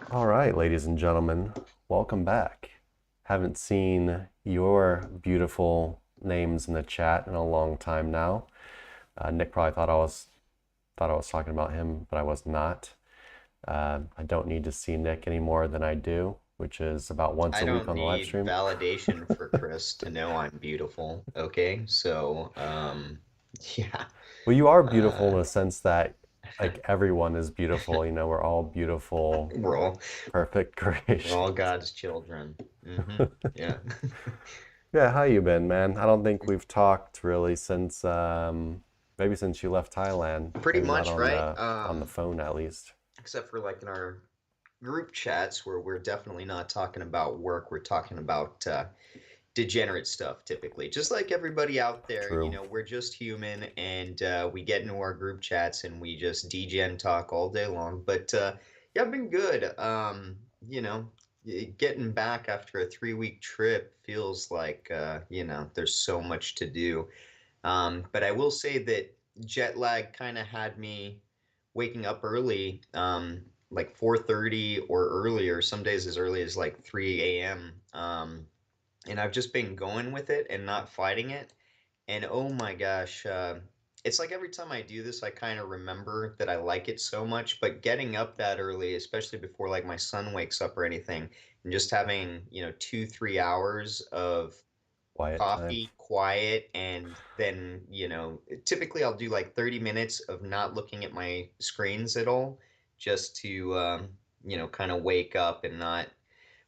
All right, ladies and gentlemen, welcome back. Haven't seen your beautiful names in the chat in a long time now. Nick probably thought I was talking about him, but I was not. I don't need to see Nick any more than I do, which is about once I a week don't on the live need stream. validation for Chris to know I'm beautiful. Okay, so yeah, Well, you are beautiful uh, in the sense that like everyone is beautiful. We're all beautiful, we're all perfect we're all creations. God's children. Yeah. Yeah, how you been, man? I don't think we've talked really since maybe since you left Thailand. Pretty Maybe not much, on right? the phone at least. Except for like in our group chats where we're definitely not talking about work. We're talking about degenerate stuff typically. Just like everybody out there, True. we're just human and we get into our group chats and we just degen talk all day long. But yeah, I've been good. Getting back after a 3 week trip feels like, there's so much to do. But I will say that jet lag kind of had me waking up early, like 4:30 or earlier, some days as early as like 3 a.m. And I've just been going with it and not fighting it. And oh my gosh, it's like every time I do this, I kind of remember that I like it so much. But getting up that early, especially before like my son wakes up or anything, and just having, 2, 3 hours of Quiet time. coffee, quiet, and then, typically I'll do like 30 minutes of not looking at my screens at all, just to, kind of wake up and not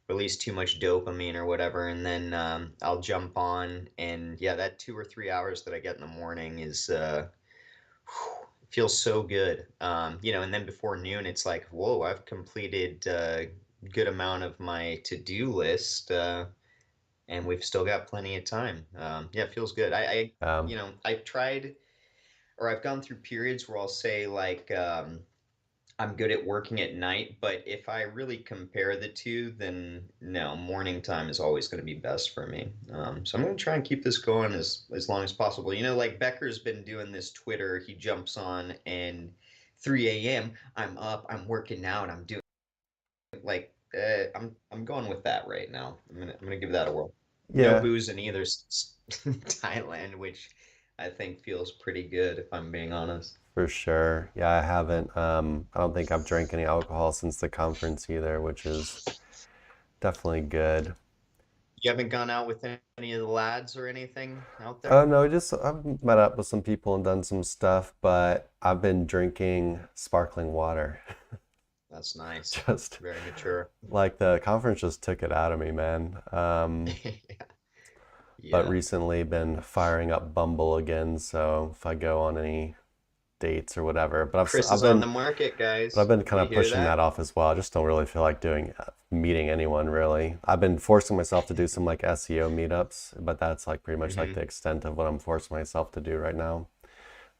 release too much dopamine or whatever. And then I'll jump on, and yeah, that 2 or 3 hours that I get in the morning is, feels so good. And then before noon, it's like, whoa, I've completed a good amount of my to-do list. And we've still got plenty of time. Yeah, it feels good. Um, I've tried, or I've gone through periods where I'll say like I'm good at working at night, but if I really compare the two, then no, morning time is always going to be best for me. So I'm going to try and keep this going as long as possible. Like Becker's been doing this Twitter. He jumps on and 3 a.m. I'm up, I'm working out, I'm doing like I'm going with that right now. I'm gonna give that a whirl. No yeah, booze in either Thailand, which I think feels pretty good if I'm being honest. for sure. Yeah, I haven't. I don't think I've drank any alcohol since the conference either, which is definitely good. You haven't gone out with any of the lads or anything out Oh there? no, just I've met up with some people and done some stuff, but I've been drinking sparkling water. That's nice. Just Very mature. like the conference just took it out of me, man. But Yeah. recently been firing up Bumble again, so if I go on any dates or whatever, but Chris I've is on been the market, but I've guys. been kind You of hear pushing that that? off as well. I just don't really feel like meeting anyone really. I've been forcing myself to do some like SEO meetups, but that's like pretty much like Hmm. the extent of what I'm forcing myself to do right now.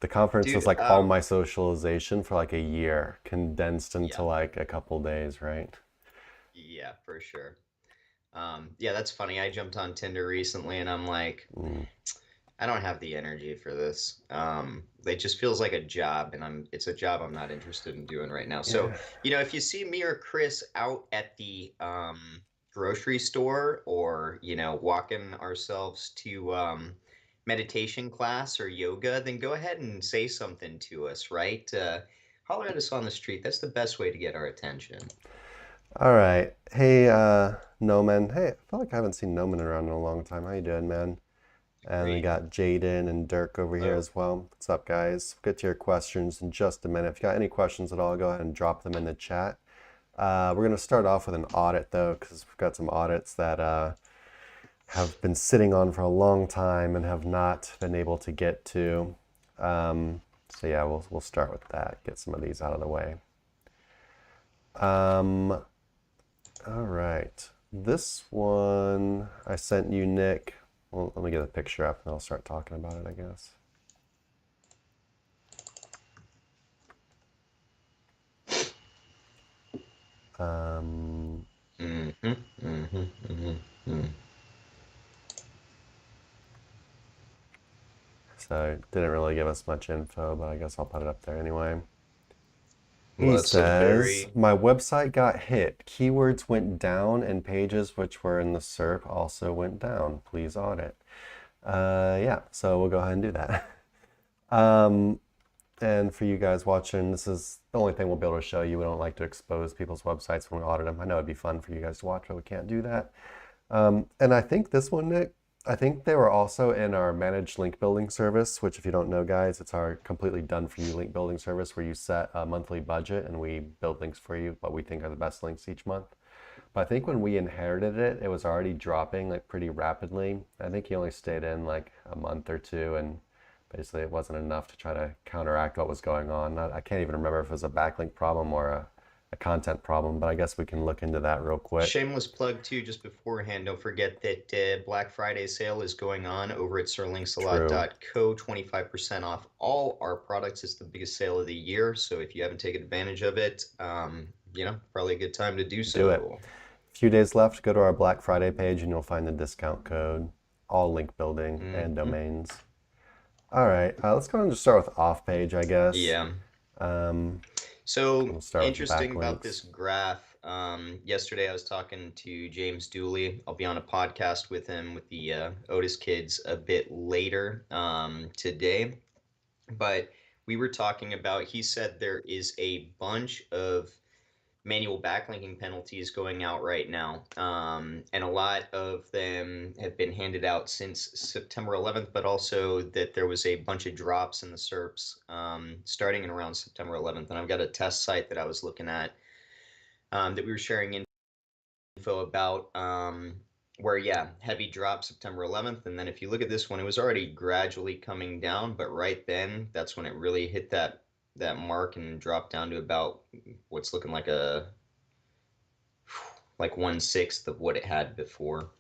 The conference was Dude, like all my socialization for like a year condensed into yeah, like a couple days, right? yeah, for sure. Yeah, that's funny. I jumped on Tinder recently and I'm like, Mm, I don't have the energy for this. It just feels like a job, and it's a job I'm not interested in doing right now. So, yeah. if you see me or Chris out at the grocery store or, walking ourselves to meditation class or yoga, then go ahead and say something to us, right? Holler at us on the street. That's the best way to get our attention. All right. Hey, Noman. Hey, I feel like I haven't seen Noman around in a long time. How you doing, man? And we Great. got Jaden and Dirk over here Hello. as well. What's up, guys? We'll get to your questions in just a minute. If you got any questions at all, go ahead and drop them in the chat. We're going to start off with an audit, though, because we've got some audits that have been sitting on for a long time and have not been able to get to. So yeah, we'll start with that. Get some of these out of the way. All right. This one I sent you, Nick. Well, let me get a picture up and I'll start talking about it, I guess. Um, Mm-hmm. Mm-hmm. Mm-hmm. so it didn't really give us much info, but I guess I'll put it up there anyway. Well, He that's a says, very my website got hit. Keywords went down and pages which were in the SERP also went down. Please audit. Yeah, so we'll go ahead and do that. And for you guys watching, this is the only thing we'll be able to show you. We don't like to expose people's websites when we audit them. I know it'd be fun for you guys to watch, but we can't do that. And I think this one, Nick, I think they were also in our managed link building service, which if you don't know, guys, it's our completely done for you link building service where you set a monthly budget and we build links for you, what we think are the best links each month. But I think when we inherited it, it was already dropping like pretty rapidly. I think he only stayed in like a month or two, and basically it wasn't enough to try to counteract what was going on. I can't even remember if it was a backlink problem or a content problem, but I guess we can look into that real quick. shameless plug too. Just beforehand, don't forget that Black Friday sale is going on over at True. sterlingsalot.co. 25% off all our products. It's the biggest sale of the year. So if you haven't taken advantage of it, probably a good time to do Do it. so. A few days left. Go to our Black Friday page and you'll find the discount code, all link building and Mhm. domains. All right, let's go and just start with off page, I guess. Yeah. Um, So we'll start with interesting about this backlinks. graph. Yesterday I was talking to James Dooley. I'll be on a podcast with him with the Otis kids a bit later today. But we were talking about, he said there is a bunch of manual backlinking penalties going out right now. And a lot of them have been handed out since September 11th, but also that there was a bunch of drops in the SERPs starting in around September 11th. And I've got a test site that I was looking at that we were sharing info about where, yeah, heavy drop September 11th. And then if you look at this one, it was already gradually coming down, but right then, that's when it really hit that mark and dropped down to about what's looking like a like 1/6 of what it had before.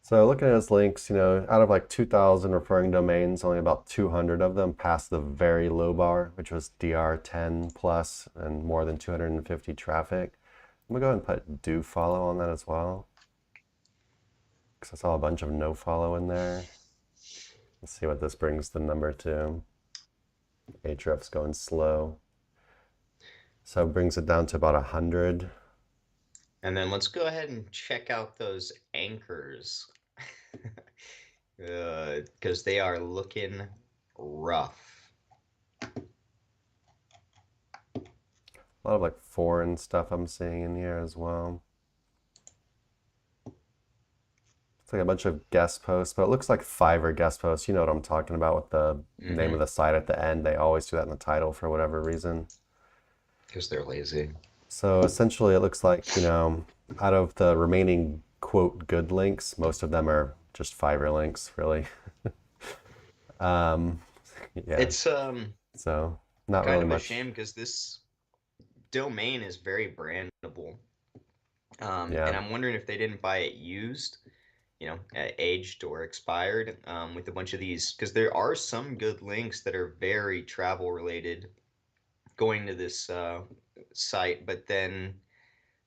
So looking at his links, out of like 2,000 referring domains, only about 200 of them passed the very low bar, which was DR10 plus and more than 250 traffic. I'm gonna go ahead and put do follow on that as well, because I saw a bunch of no follow in there. Let's see what this brings the number to. Ahrefs going slow. So it brings it down to about 100. And then let's go ahead and check out those anchors because they are looking rough. A lot of like foreign stuff I'm seeing in here as well. It's like a bunch of guest posts, but it looks like Fiverr guest posts. You know what I'm talking about with the name of the site at the end. They always do that in the title for whatever reason. Because they're lazy. So essentially, it looks like, out of the remaining quote good links, most of them are just Fiverr links, really. um, yeah. It's So not kind really of a much. shame because this domain is very brandable. Yeah. And I'm wondering if they didn't buy it used, aged or expired, with a bunch of these, because there are some good links that are very travel related going to this site, but then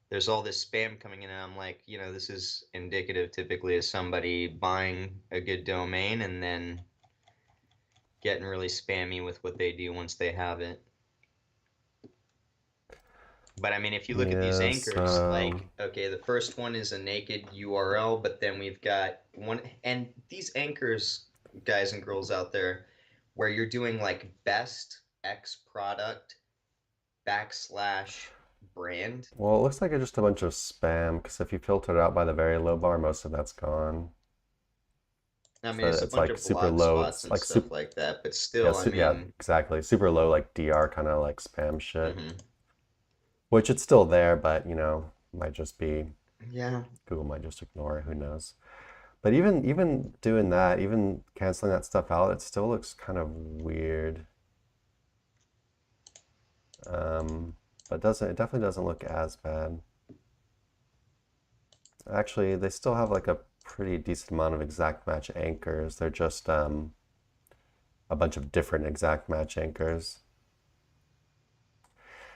there's all this spam coming in, and I'm like, this is indicative typically of somebody buying a good domain and then getting really spammy with what they do once they have it. But I mean, if you look at these Yeah, anchors, so like, okay, the first one is a naked URL, but then we've got one, and these anchors, guys and girls out there, where you're doing like best X product /brand. well, it looks like it's just a bunch of spam because if you filter it out by the very low bar, most of that's gone. I mean, So it's a it's bunch like of super blog low. spots It's and like stuff super, like that, but yeah, still, I yeah, mean, exactly. Super low, like DR kind of like spam shit, mhm. which it's still there, but might just be Yeah. Google might just ignore it. Who knows? But even doing that, even canceling that stuff out, it still looks kind of weird. But it definitely doesn't look as bad. Actually, they still have like a pretty decent amount of exact match anchors. They're just a bunch of different exact match anchors.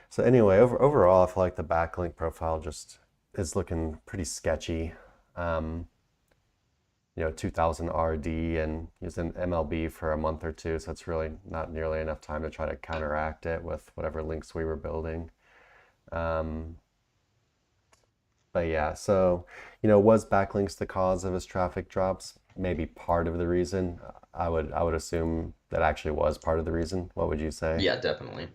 So anyway, overall, I feel like the backlink profile just is looking pretty sketchy. 2000 RD, and he was in MLB for a month or two, so it's really not nearly enough time to try to counteract it with whatever links we were building. Um, but yeah, so, was backlinks the cause of his traffic drops? Maybe part of the reason. I would assume that actually was part of the reason. What would you say? Yeah, definitely.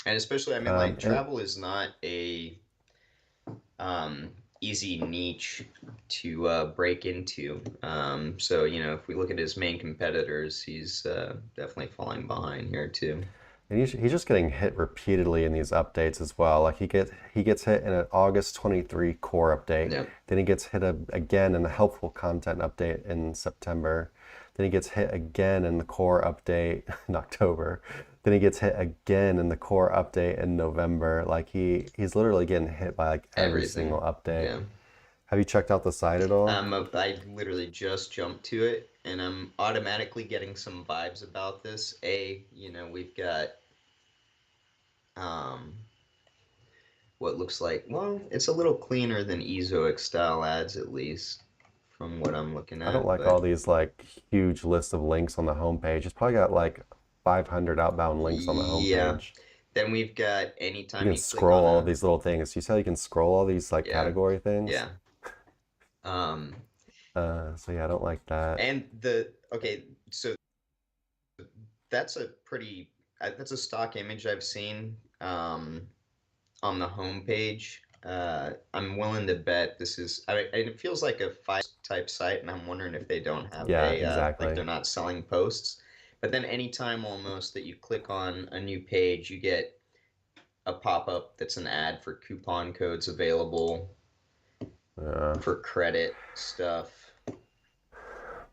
And especially, I mean, like And travel is not a um, easy niche to break into. So, if we look at his main competitors, he's definitely falling behind here too. And he's just getting hit repeatedly in these updates as well. Like he gets hit in an August 23 core update. Yeah. Then he gets hit again in the helpful content update in September. Then he gets hit again in the core update in October. Then he gets hit again in the core update in November. Like he's literally getting hit by like every Everything. single update. Yeah. Have you checked out the site at all? I literally just jumped to it, and I'm automatically getting some vibes about this. We've got um, what looks like, well, it's a little cleaner than Ezoic style ads, at least from what I'm looking I don't at. like But all these like huge lists of links on the homepage. It's probably got like 500 outbound links on the yeah, homepage. then we've got You anytime can you click on scroll all a, these little things. You said you can scroll all these like yeah, category things. yeah. Um, So yeah, I don't like that. and okay, so that's that's a stock image I've seen on the homepage. I'm willing to bet this is, it feels like a five type site, and I'm wondering if they don't have Yeah, like exactly. they're not selling posts. But then anytime almost that you click on a new page, you get a pop-up that's an ad for coupon codes available Yeah. for credit stuff.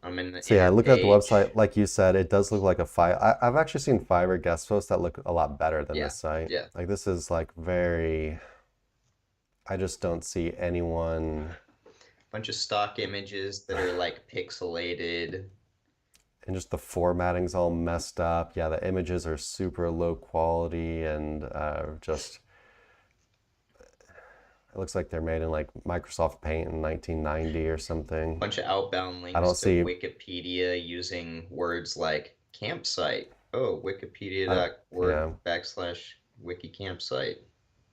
I'm in the So yeah, inner looking at the page. website, like you said, it does look like a Fiverr. I've actually seen Fiverr guest posts that look a lot better than Yeah, this site. yeah. Like this is like very, I just don't see anyone, Bunch of stock images that are like pixelated. and just the formatting's all messed up. Yeah, the images are super low quality, and just it looks like they're made in like Microsoft Paint in 1990 or something. Bunch of outbound I links don't to see, Wikipedia using words like campsite. Oh, I don't, wikipedia.org yeah, /wiki campsite.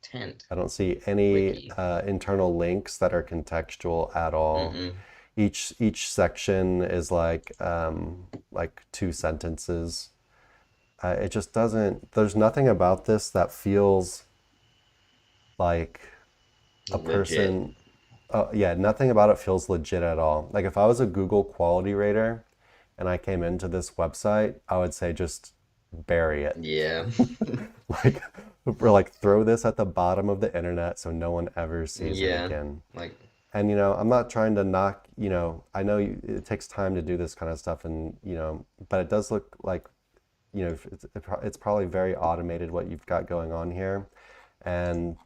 Tent. I don't see any Wiki. internal links that are contextual at all. Mm-mm. Each section is like two sentences. It just doesn't. There's nothing about this that feels like a Legit. person. Yeah, nothing about it feels legit at all. Like if I was a Google quality rater and I came into this website, I would say just bury it. Yeah. Like, or like throw this at the bottom of the internet so no one ever sees it Yeah. again. Like, And I'm not trying to knock, I know it takes time to do this kind of stuff, and but it does look like, it's probably very automated what you've got going on here. And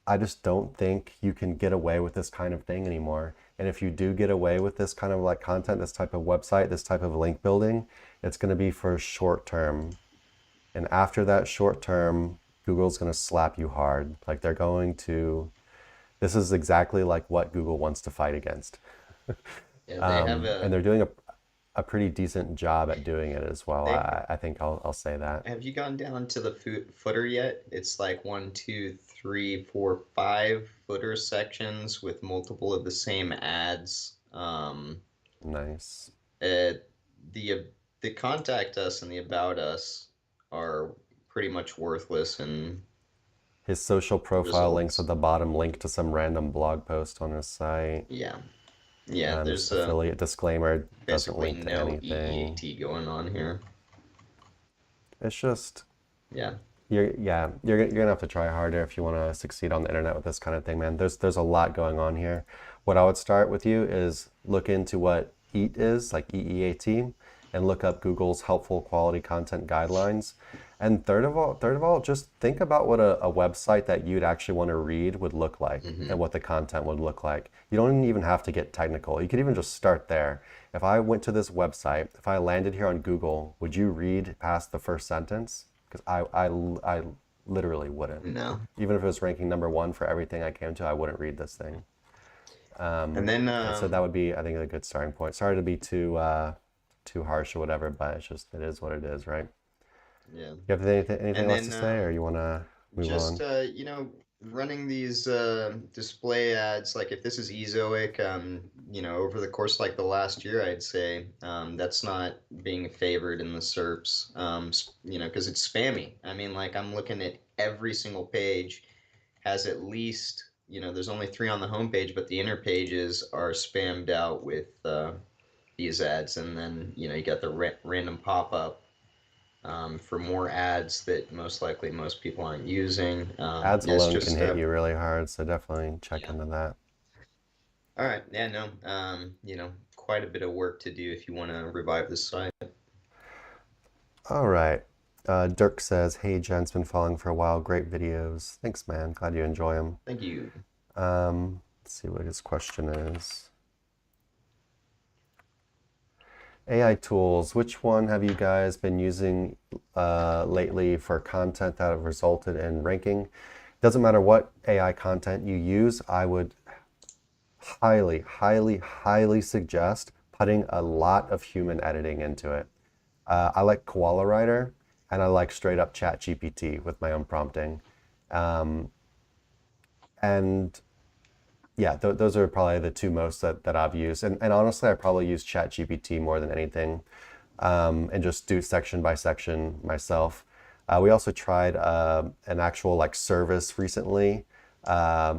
I just don't think you can get away with this kind of thing anymore. And if you do get away with this kind of like content, this type of website, this type of link building, it's going to be for short term. And after that short term, Google's going to slap you hard. Like this is exactly like what Google wants to fight against. yeah, they have And they're doing a pretty decent job at doing it as well. they I think I'll say that. have you gone down to the footer yet? It's like one, two, three, four, five footer sections with multiple of the same ads. Nice. Uh, the contact us and the about us are pretty much worthless in His social profile links at results. the bottom link to some random blog post on his site. Yeah, yeah. His There's affiliate disclaimer doesn't basically link to no anything. EEAT going on here. It's just Yeah, you're gonna have to try harder if you want to succeed on the internet with this kind of thing, man. There's a lot going on here. What I would start with you is look into what EAT is, like EEAT, and look up Google's helpful quality content guidelines. And third of all, just think about what a website that you'd actually want to read would look like hmm and what the content would look like. You don't even have to get technical. You could even just start there. If I went to this website, if I landed here on Google, would you read past the first sentence? Because I literally wouldn't. no. Even if it was ranking number one for everything I came to, I wouldn't read this thing. And then, And so that would be, I think, a good starting point. Sorry to be too harsh or whatever, but it is what it is, right? yeah. You have anything And else to then say, or you want to move just on? running these display ads, like if this is ezoic, over the course like the last year, I'd say that's not being favored in the SERPs, because it's spammy. I mean, like I'm looking at every single page has at least, there's only three on the homepage, but the inner pages are spammed out with these ads, and then you got the random pop-up for more ads that most likely most people aren't using. Ads Yeah, it's alone can just hit you really hard, so definitely check yeah. into that. All right. Yeah, no. Quite a bit of work to do if you want to revive the site. All right. Dirk says, "Hey, Jen's been following for a while. Great videos. Thanks, man. Glad you enjoy them." Thank you. Let's see what his question is. AI tools, which one have you guys been using lately for content that have resulted in ranking? Doesn't matter what AI content you use, I would highly, highly, highly suggest putting a lot of human editing into it. I like Koala Writer, and I like straight up Chat GPT with my own prompting. And yeah, those are probably the two most that I've used. And honestly, I probably use Chat GPT more than anything, and just do section by section myself. We also tried an actual like service recently,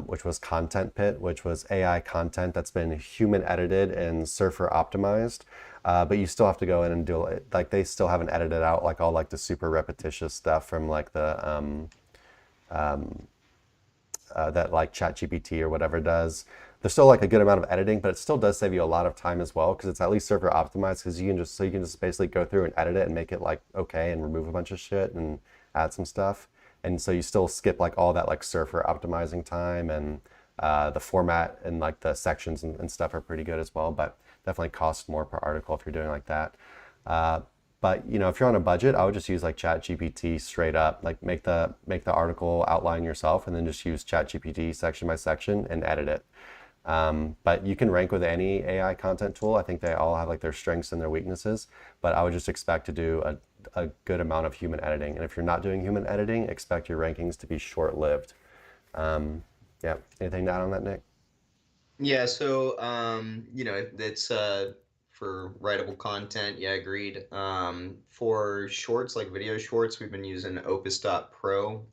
which was Content Pit, which was AI content that's been human edited and surfer optimized. But you still have to go in and do it. Like they still haven't edited out like all like the super repetitious stuff from like the that like ChatGPT or whatever does. There's still like a good amount of editing, but it still does save you a lot of time as well because it's at least server optimized because you can just basically go through and edit it and make it like okay and remove a bunch of shit and add some stuff. And so you still skip like all that like surfer optimizing time and the format and like the sections and stuff are pretty good as well, but definitely costs more per article if you're doing like that. But if you're on a budget, I would just use like ChatGPT straight up. Like make the article outline yourself, and then just use ChatGPT section by section and edit it. But you can rank with any AI content tool. I think they all have like their strengths and their weaknesses. But I would just expect to do a good amount of human editing. And if you're not doing human editing, expect your rankings to be short-lived. Yeah. Anything to add on that, Nick? Yeah, so it's for writable content, yeah, agreed. For shorts, like video shorts, we've been using Opus.pro,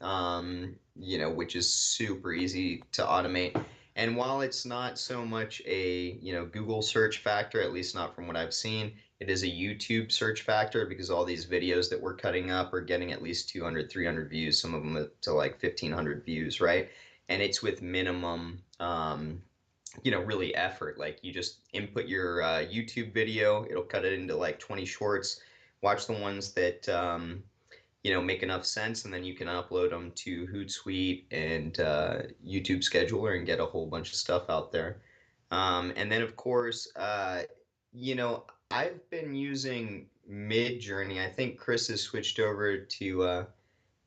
which is super easy to automate. And while it's not so much a, Google search factor, at least not from what I've seen, it is a YouTube search factor because all these videos that we're cutting up are getting at least 200, 300 views, some of them to like 1,500 views, right? And it's with minimum really effort. Like you just input your YouTube video, it'll cut it into like 20 shorts, watch the ones that make enough sense, and then you can upload them to Hootsuite and YouTube Scheduler and get a whole bunch of stuff out there. And then of course, I've been using Mid Journey. I think Chris has switched over to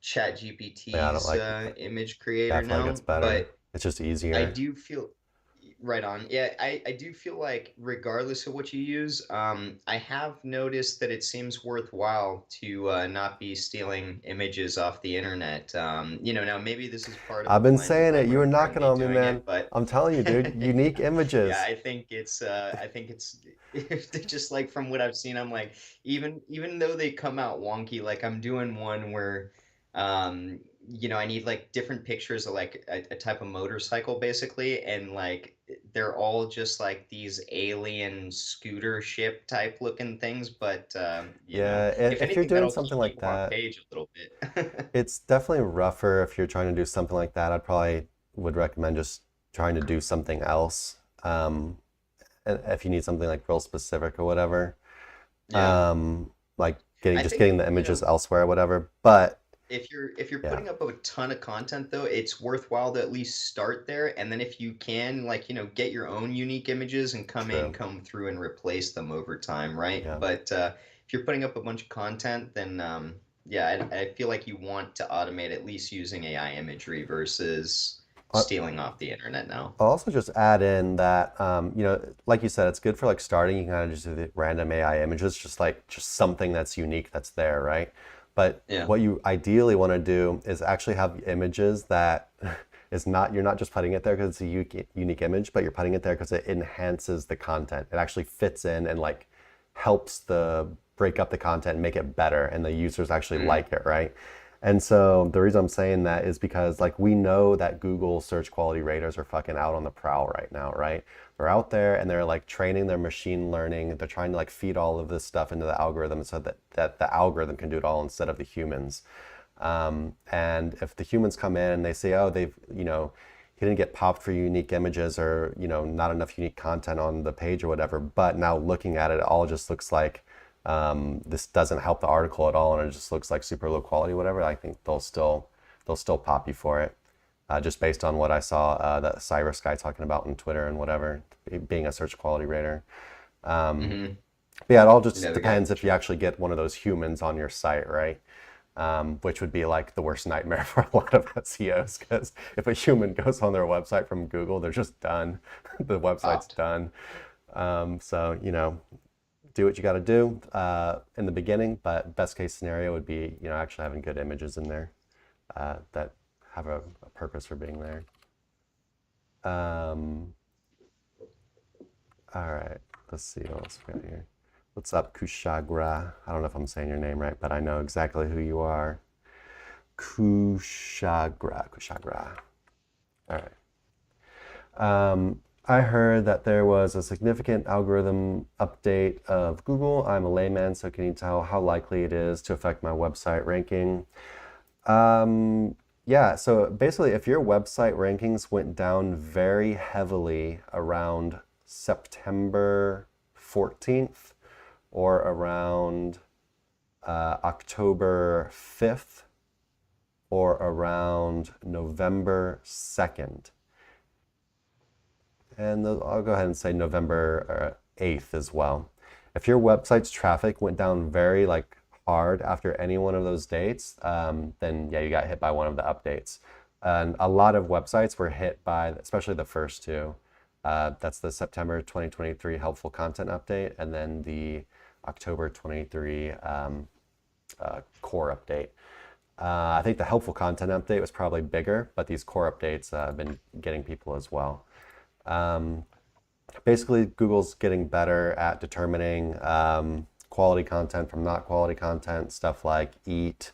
Chat Yeah, I don't GPT's like image creator definitely now, gets better. but It's just I easier. do feel right on. Yeah, I do feel like regardless of what you use, I have noticed that it seems worthwhile to not be stealing images off the internet. Now maybe this is part of I've the been blinding saying it. light You were whenever I'm knocking me on me, doing man. it, but I'm telling you, dude. Unique yeah, images. I think it's just like from what I've seen, I'm like even though they come out wonky, like I'm doing one where I need like different pictures of like a type of motorcycle basically, and like they're all just like these alien scooter ship type looking things, but Yeah, if if you're anything, doing that'll something keep like people on that, page a little bit. it's definitely rougher if you're trying to do something like that. I'd probably would recommend just trying to do something else. And if you need something like real specific or whatever, Yeah, like I just think getting the images elsewhere or whatever. But if you're yeah, putting up a ton of content though, it's worthwhile to at least start there, and then if you can, like, get your own unique images and true. come through and replace them over time, right? Yeah. But if you're putting up a bunch of content, then yeah, I feel like you want to automate at least using AI imagery versus Uh, stealing off the internet now. I'll also just add in that, like you said, it's good for like starting. You can kind of just do the random AI images, just something that's unique that's there, right? But Yeah. what you ideally want to do is actually have images that is not, you're not just putting it there because it's a unique image, but you're putting it there because it enhances the content. It actually fits in and like helps the break up the content and make it better, and the users actually Mm. like it, right? And so the reason I'm saying that is because like we know that Google search quality raters are fucking out on the prowl right now, right? They're out there and they're like training their machine learning. They're trying to like feed all of this stuff into the algorithm so that the algorithm can do it all instead of the humans. And if the humans come in and they say, oh, he didn't get popped for unique images, or, not enough unique content on the page or whatever, but now looking at it, it all just looks like this doesn't help the article at all, and it just looks like super low quality, whatever. I think they'll still pop you for it, just based on what I saw that Cyrus guy talking about on Twitter and whatever, being a search quality rater. Hmm. But yeah, it all Yeah, just the guy. depends if you actually get one of those humans on your site, right? Which would be like the worst nightmare for a lot of SEOs, because if a human goes on their website from Google, they're just done. The website's Popped. done. So, do what you got to do in the beginning, but best case scenario would be, actually having good images in there that have a purpose for being there. Um, all right, let's see what else we got here. What's up, Kushagra? I don't know if I'm saying your name right, but I know exactly who you are. Kushagra. All right. I heard that there was a significant algorithm update of Google. I'm a layman, so can you tell how likely it is to affect my website ranking? Yeah, so basically, if your website rankings went down very heavily around September 14th or around October 5th or around November 2nd, and I'll go ahead and say November 8th as well. If your website's traffic went down very like hard after any one of those dates, then yeah, you got hit by one of the updates. And a lot of websites were hit by, especially the first two. That's the September 2023 helpful content update, and then the October 23 core update. I think the helpful content update was probably bigger, but these core updates have been getting people as well. Basically, Google's getting better at determining quality content from not quality content, stuff like EAT,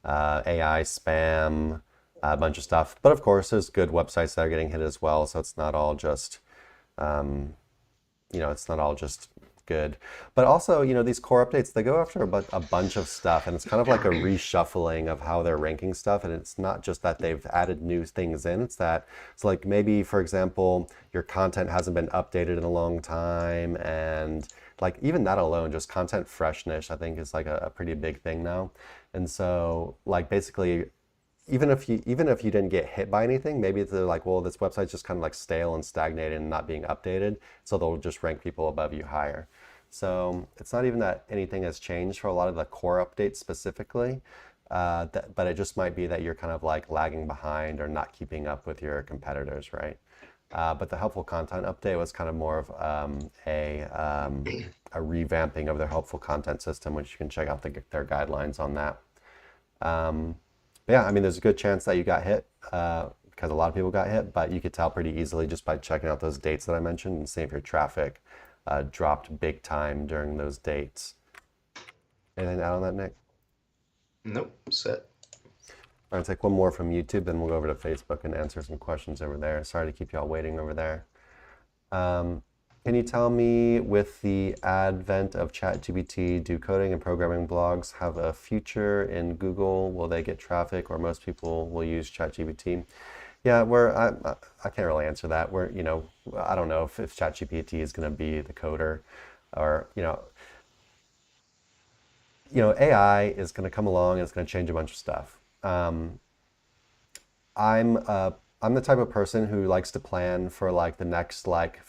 AI spam, a bunch of stuff. But of course, there's good websites that are getting hit as well, so it's not all just it's not all just good. But also, these core updates, they go after a bunch of stuff, and it's kind of like a reshuffling of how they're ranking stuff. And it's not just that they've added new things in, it's like maybe, for example, your content hasn't been updated in a long time. And like even that alone, just content freshness, I think is like a pretty big thing now. And so like basically, even if you didn't get hit by anything, maybe they're like, well, this website's just kind of like stale and stagnated and not being updated, so they'll just rank people above you higher. So it's not even that anything has changed for a lot of the core updates specifically, but it just might be that you're kind of like lagging behind or not keeping up with your competitors, right? But the helpful content update was kind of more of a revamping of their helpful content system, which you can check out their guidelines on that. But yeah, I mean, there's a good chance that you got hit because a lot of people got hit, but you could tell pretty easily just by checking out those dates that I mentioned and seeing if your traffic dropped big time during those dates. Anything to add on that, Nick? Nope. Set. All right, take one more from YouTube, then we'll go over to Facebook and answer some questions over there. Sorry to keep y'all waiting over there. Can you tell me, with the advent of ChatGPT, do coding and programming blogs have a future in Google? Will they get traffic, or most people will use ChatGPT? Yeah, I can't really answer that. I don't know if ChatGPT is going to be the coder, or AI is going to come along and it's going to change a bunch of stuff. I'm the type of person who likes to plan for like the next like